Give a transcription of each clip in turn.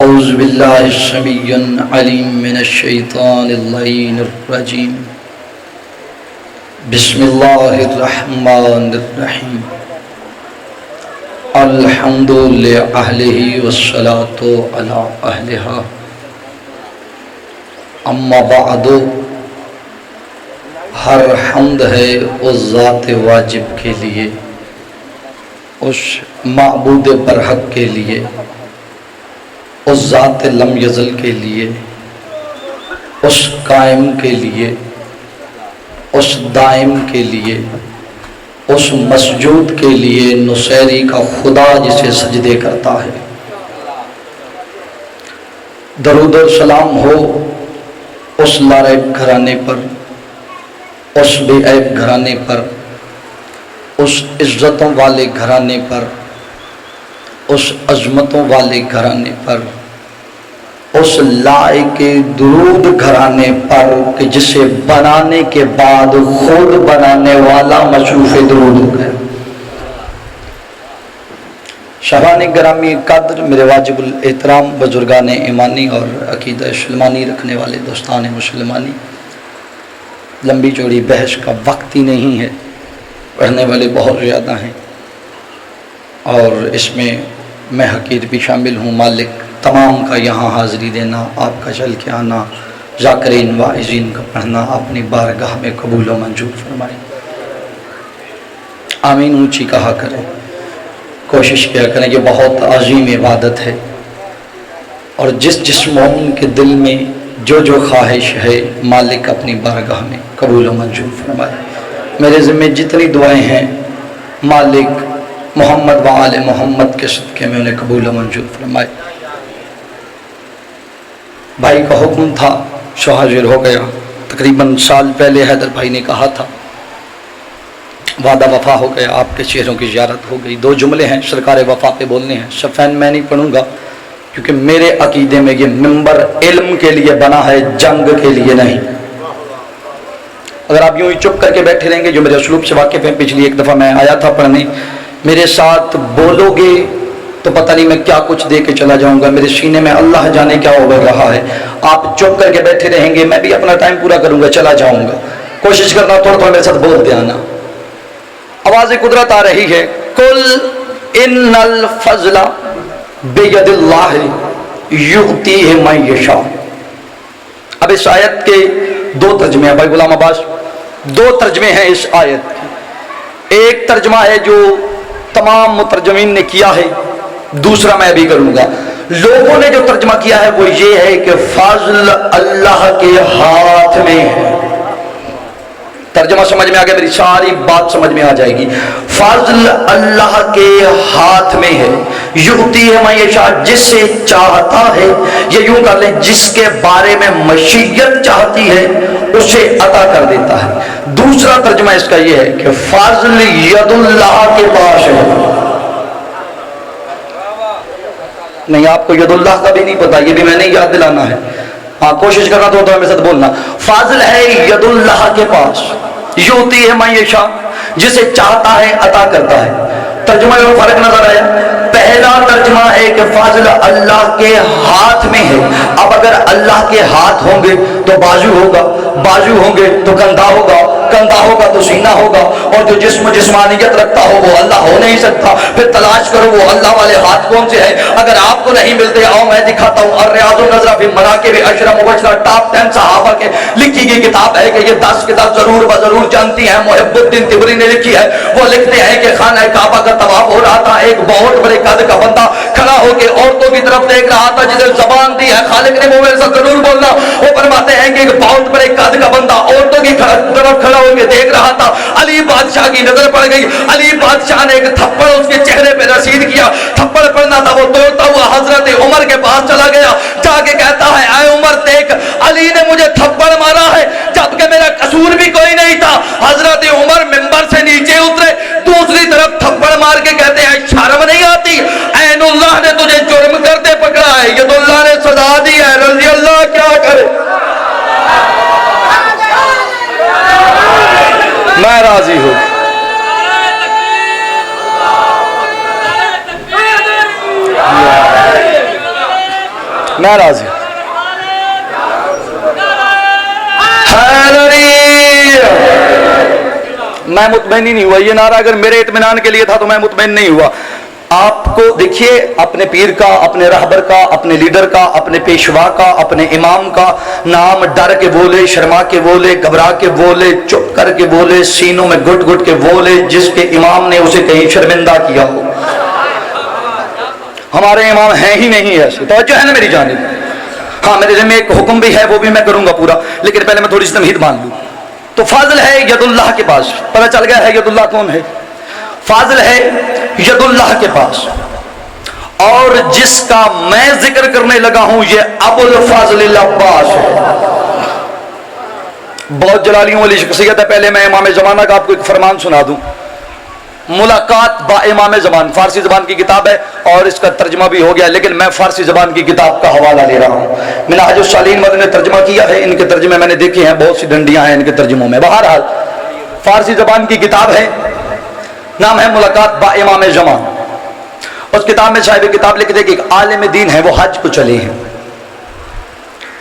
اعوذ باللہ السمیع العلیم من الشیطان اللعین الرجیم بسم اللہ الرحمن الرحیم الحمد لأہلہ والصلاة علی اہلہا اما بعد ہر حمد ہے اس ذات واجب کے لیے، اس معبود برحق کے لیے، اس ذات لم یزل کے لیے، اس قائم کے لیے، اس دائم کے لیے، اس مسجود کے لیے، نصیری کا خدا جسے سجدے کرتا ہے۔ درود و سلام ہو اس لاریب گھرانے پر، اس بے عیب گھرانے پر، اس عزتوں والے گھرانے پر، اس عظمتوں والے گھرانے پر، اس لائق درود گھرانے پر کہ جسے بنانے کے بعد خود بنانے والا مصروف درود ہو گیا۔ شاہان گرامی قدر، میرے واجب الاحترام بزرگان ایمانی اور عقیدہ سلمانی رکھنے والے دوستان مسلمانی، لمبی چوڑی بحث کا وقت ہی نہیں ہے، پڑھنے والے بہت زیادہ ہیں اور اس میں میں حقیر بھی شامل ہوں۔ مالک تمام کا یہاں حاضری دینا، آپ کا چل کے آنا، ذاکرین واعظین کا پڑھنا اپنی بارگاہ میں قبول و منظور فرمائیں۔ آمین اونچی کہا کریں، کوشش کیا کریں، یہ بہت عظیم عبادت ہے اور جس مومن کے دل میں جو خواہش ہے مالک اپنی بارگاہ میں قبول و منظور فرمائے۔ میرے ذمہ جتنی دعائیں ہیں مالک محمد و آل محمد کے صدقے میں انہیں قبول و منظور فرمائے۔ بھائی کا حکم تھا، شو حاضر ہو گیا۔ تقریباً سال پہلے حیدر بھائی نے کہا تھا، وعدہ وفا ہو گیا، آپ کے چہروں کی زیارت ہو گئی۔ 2 جملے ہیں سرکار وفا پہ بولنے ہیں، صفین میں نہیں پڑھوں گا کیونکہ میرے عقیدے میں یہ منبر علم کے لیے بنا ہے، جنگ کے لیے نہیں۔ اگر آپ یوں ہی چپ کر کے بیٹھے رہیں گے، جو میرے اسلوب سے واقف ہیں، پچھلی ایک دفعہ میں آیا تھا پڑھنے، میرے ساتھ بولو گے تو پتہ نہیں میں کیا کچھ دے کے چلا جاؤں گا، میرے سینے میں اللہ جانے کیا ہو رہا ہے۔ آپ چپ کر کے بیٹھے رہیں گے، میں بھی اپنا ٹائم پورا کروں گا، چلا جاؤں گا۔ کوشش کرنا تھوڑا تھوڑا میرے ساتھ بولتے آنا۔ آواز قدرت آ رہی ہے، قل ان الفضل بید اللہ یؤتیہ من یشاء۔ اب اس آیت کے 2 ترجمے ہیں، بھائی غلام عباس، 2 ترجمے ہیں اس آیت کے۔ ایک ترجمہ ہے جو تمام مترجمین نے کیا ہے، دوسرا میں بھی کروں گا۔ لوگوں نے جو ترجمہ کیا ہے وہ یہ ہے کہ فضل اللہ کے ہاتھ میں ہے۔ ترجمہ سمجھ میں آ گیا، میری ساری بات سمجھ میں آ جائے گی۔ فضل اللہ کے ہاتھ میں ہے، یؤتی ہے من یشاء، جس سے چاہتا ہے، یا یوں کر لیں جس کے بارے میں مشیت چاہتی ہے اسے عطا کر دیتا ہے۔ دوسرا ترجمہ اس کا یہ ہے کہ فضل ید اللہ کے پاس ہے۔ نہیں، آپ کو ید اللہ کا بھی نہیں پتا، یہ بھی میں نے یاد دلانا ہے۔ ہاں، کوشش کرنا تو میرے ساتھ بولنا۔ فضل ہے ید اللہ کے پاس، یؤتی ہے من یشاء، جسے چاہتا ہے عطا کرتا ہے۔ ترجمہ میں فرق نظر آیا؟ پہلا ترجمہ ہے کہ فضل اللہ کے ہاتھ میں ہے۔ اب اگر اللہ کے ہاتھ ہوں گے تو بازو ہوگا، بازو ہوں گے تو کندھا ہوگا، کندھا ہوگا تو سینہ ہوگا، اور جو جسمانیت رکھتا ہو وہ اللہ ہو نہیں سکتا۔ پھر تلاش کرو وہ اللہ والے ہاتھ کون سے ہیں۔ اگر آپ کو نہیں ملتے، آؤ میں دکھاتا ہوں۔ الریاض النظرہ فی مناقب اشرا مبشرہ، ٹاپ 10 صحابہ کے لکھی گئی کتاب ہے کہ یہ 10 کتاب ضرور بضرور جانتی ہیں، محب الدین تبری نے لکھی ہے۔ وہ لکھتے ہیں کہ خانہ کعبہ کا طواف ہو رہا تھا، ایک بہت بڑے قد کا بندہ کھڑا ہو کے عورتوں کی طرف دیکھ رہا تھا، جسے زبان دی ہے خالق نے، وہ میرے ساتھ ضرور بولنا۔ وہ فرماتے ہیں کہ ایک بہت بڑے قد کا بندہ عورتوں کی طرف کھڑا ہو کے دیکھ رہا تھا۔ علی بادشاہ کی نظر پڑ گئی، علی بادشاہ نے ایک تھپڑ اس کے چہرے پہ رسید کیا۔ تھپڑ پڑنا تھا، وہ توڑتا ہوا حضرت عمر کے پاس چلا گیا، جا کے کہتا ہے اے عمر دیکھ، علی نے مجھے تھپڑ مارا ہے جبکہ میرا قصور بھی کوئی نہیں تھا۔ حضرت عمر منبر سے نیچے اترے، دوسری طرف تھپڑ مار کے کہتے ہیں شرم نہیں آتی، عین اللہ نے تجھے جرم کرتے پکڑا ہے، ید اللہ نے سزا دی ہے، رضی اللہ کیا کرے۔ میں راضی ہوں۔ میں راضی ہوں. میں مطمئن ہی نہیں ہوا. یہ نعرہ اگر میرے اطمینان کے لیے تھا تو میں مطمئن نہیں ہوا. آپ کو دیکھیے اپنے پیر کا، اپنے رہبر کا، اپنے لیڈر کا، اپنے پیشوا کا، اپنے امام کا نام ڈر کے بولے، شرما کے بولے، گھبرا کے بولے، چپ کر کے بولے، سینوں میں گھٹ گھٹ کے بولے جس کے امام نے اسے کہیں شرمندہ کیا ہو. ہمارے امام ہیں ہی نہیں ایسے. توجہ ہے نا میری جانب؟ ہاں میرے ذمہ ایک حکم بھی ہے، وہ بھی میں کروں گا پورا، لیکن پہلے میں تھوڑی سی تمہید مان لوں. تو فاضل ہے ید اللہ کے پاس. پتہ چل گیا ہے ید اللہ کون ہے؟ فاضل ہے ید اللہ کے پاس. اور جس کا میں ذکر کرنے لگا ہوں یہ ابو الفاضل العباس ہے. بہت جلالیوں والی شخصیت ہے. پہلے میں امام زمانہ کا آپ کو ایک فرمان سنا دوں. ملاقات با امام زمان فارسی زبان کی کتاب ہے اور اس کا ترجمہ بھی ہو گیا، لیکن میں فارسی زبان کی کتاب کا حوالہ لے رہا ہوں. منہاج الصالحین والوں نے ترجمہ کیا ہے. ان کے ترجمے میں نے دیکھے ہیں، بہت سی ڈنڈیاں ہیں ان کے ترجموں میں. بہرحال فارسی زبان کی کتاب ہے، نام ہے ملاقات با امام زمان. اس کتاب میں صاحب کتاب لکھ دے کہ ایک عالم دین ہے، وہ حج کو چلے ہیں.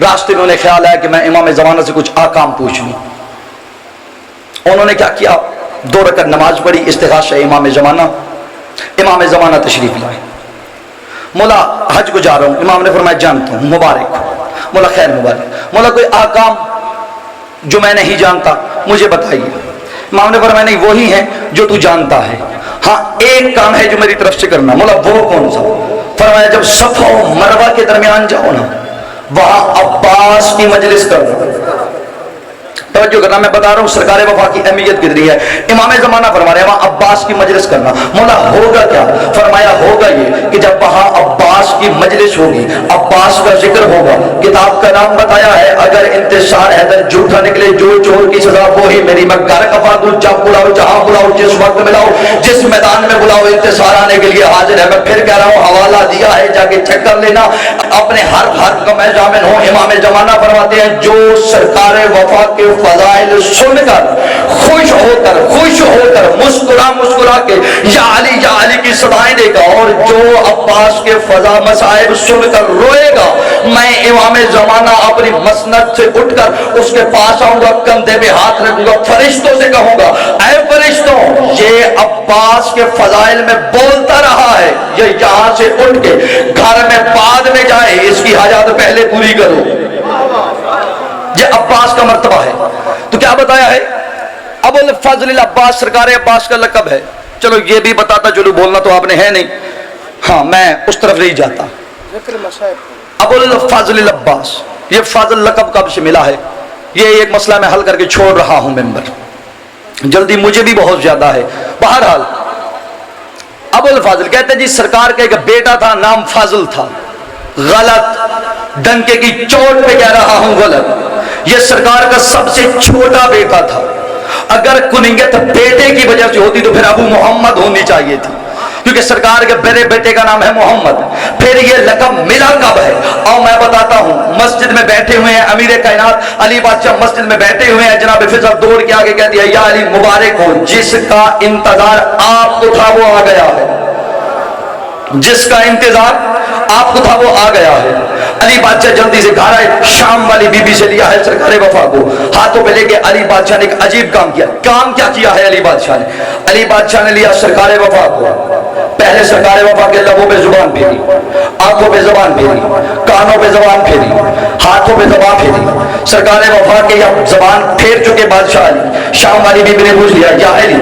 راستے میں انہیں خیال آیا کہ میں امام زمانہ سے کچھ احکام پوچھ لوں. انہوں نے کیا کیا؟ 2 رکعت نماز پڑھی استغاثہ امام زمانہ. امام زمانہ تشریف لائے. مولا حج کو جا رہا ہوں. امام نے فرمایا جانتا ہوں. مبارک. مولا خیر مبارک. مولا کوئی احکام جو میں نہیں جانتا مجھے بتائیے. امام نے فرمایا نہیں وہی ہے جو تو جانتا ہے، ہاں ایک کام ہے جو میری طرف سے کرنا. مولا وہ کون سا؟ فرمایا جب صفا و مروہ کے درمیان جاؤ نا، وہاں عباس کی مجلس کرنا. توجہ کرنا، میں بتا رہا ہوں سرکار وفا کی اہمیت کتنی ہے. امام زمانہ فرما رہے ہیں وہاں عباس کی مجلس کرنا. مولا ہوگا کیا؟ فرمایا ہوگا یہ کہ جب وہاں عباس کی مجلس ہوگی، عباس کا ذکر ہوگا، کتاب کا نام بتایا ہے، اگر انتصار حیدر جھوٹا نکلے جو چور کی سزا وہی میری. میں گھر کفا دوں، جب بلاؤ جہاں بلاؤ جس وقت ملاؤ جس میدان میں بلاؤ، انتصار آنے کے لیے حاضر ہے. میں پھر کہہ رہا ہوں حوالہ دیا ہے، جا کے چیک کر لینا. اپنے ہر حرف کا میں ضامن ہوں. امام زمانہ فرماتے ہیں جو سرکار وفا کے فضائل سن کر خوش ہو کر مسکرا کے یا علی کی صدائیں دے گا، اور جو عباس کے فضا مصائب سن کر روئے گا، میں امام زمانہ اپنی مسند سے اٹھ کر اس کے پاس آؤں گا، کندھے پہ ہاتھ رکھوں گا، فرشتوں سے کہوں گا اے فرشتوں یہ عباس کے فضائل میں بولتا رہا ہے، یہ یہاں سے اٹھ کے گھر میں بعد میں جائے، اس کی حاجات پہلے پوری کرو. یہ عباس کا مرتبہ ہے. تو کیا بتایا ہے؟ ابو الفضل العباس سرکار عباس کا لقب ہے. چلو یہ بھی بتاتا چلو، بولنا تو آپ نے ہے نہیں. ہاں میں اس طرف نہیں جاتا. ابو الفضل العباس یہ فاضل لقب کب سے ملا ہے؟ یہ ایک مسئلہ میں حل کر کے چھوڑ رہا ہوں ممبر، جلدی مجھے بھی بہت زیادہ ہے. بہرحال ابو الفاضل کہتے ہیں جی سرکار کا ایک بیٹا تھا، نام فاضل تھا. غلط، ڈنکے کی چوٹ پہ کہہ رہا ہوں غلط. یہ سرکار کا سب سے چھوٹا بیٹا تھا. اگر کنیت بیٹے کی وجہ سے ہوتی تو پھر ابو محمد ہونی چاہیے تھی، کیونکہ سرکار کے بڑے بیٹے کا نام ہے محمد. پھر یہ لقب ملا کب ہے؟ اور میں بتاتا ہوں. مسجد میں بیٹھے ہوئے ہیں امیر کائنات علی بادشاہ، مسجد میں بیٹھے ہوئے ہیں، جناب فضل دوڑ کے آگے کہہ دیا یا علی مبارک ہو، جس کا انتظار آپ کو تھا وہ آ گیا ہے. جس کا انتظار آپ کو تھا وہ آ گیا ہے. علی بادشاہ جلدی سے گھر آئے، شام والی بی بی سے لیا ہے سرکار وفا کو، ہاتھوں پہ لے کے علی بادشاہ نے ایک عجیب کام کیا. کام کیا کیا ہے علی بادشاہ نے؟ علی بادشاہ نے لیا سرکار وفا کو، پہلے سرکار وفا کے لبوں پہ زبان پھیری، آنکھوں پہ زبان پھیری، کانوں پہ زبان پھیری، ہاتھوں پہ زبان پھیری. سرکار وفا کے یا زبان پھیر چکے بادشاہ علی، شام والی بی بی نے پوچھ لیا یا علی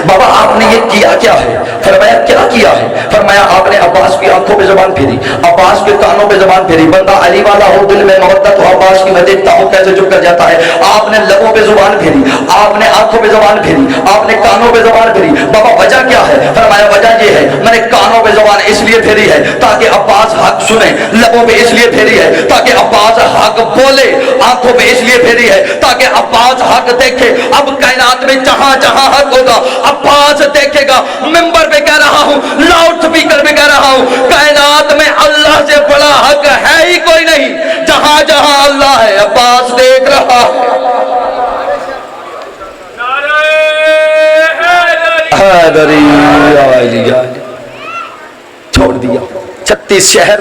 بابا آپ نے یہ کیا کیا ہے؟ فرمایا کیا کیا ہے؟ فرمایا آپ نے عباس کی آنکھوں پہ زبان پھیری، عباس کے کانوں پہ زبان پھیری. بندہ علی والا ہو، دل میں محبت ہو، عباس کی میں دیکھتا ہوں کیسے چپ کر جاتا ہے. آپ نے لبوں پہ زبان پھیری، آپ نے آنکھوں پہ زبان پھیری، آپ نے کانوں پہ زبان پھیری. بابا وجہ کیا ہے؟ فرمایا وجہ یہ ہے میں نے کانوں پہ زبان اس لیے پھیری ہے تاکہ عباس حق سنے، لبوں پہ اس لیے پھیری ہے تاکہ عباس حق بولے، آنکھوں پہ اس لیے پھیری ہے تاکہ عباس حق دیکھے. اب کائنات میں جہاں جہاں حق ہوگا عباس دیکھے گا. ممبر پہ کہہ رہا ہوں، لاؤڈ سپیکر پہ کہہ رہا ہوں، کائنات میں اللہ سے بڑا حق ہے ہی کوئی نہیں. جہاں جہاں اللہ ہے عباس دیکھ رہا ہے. چھوڑ دیا 36 شہر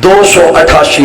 288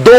2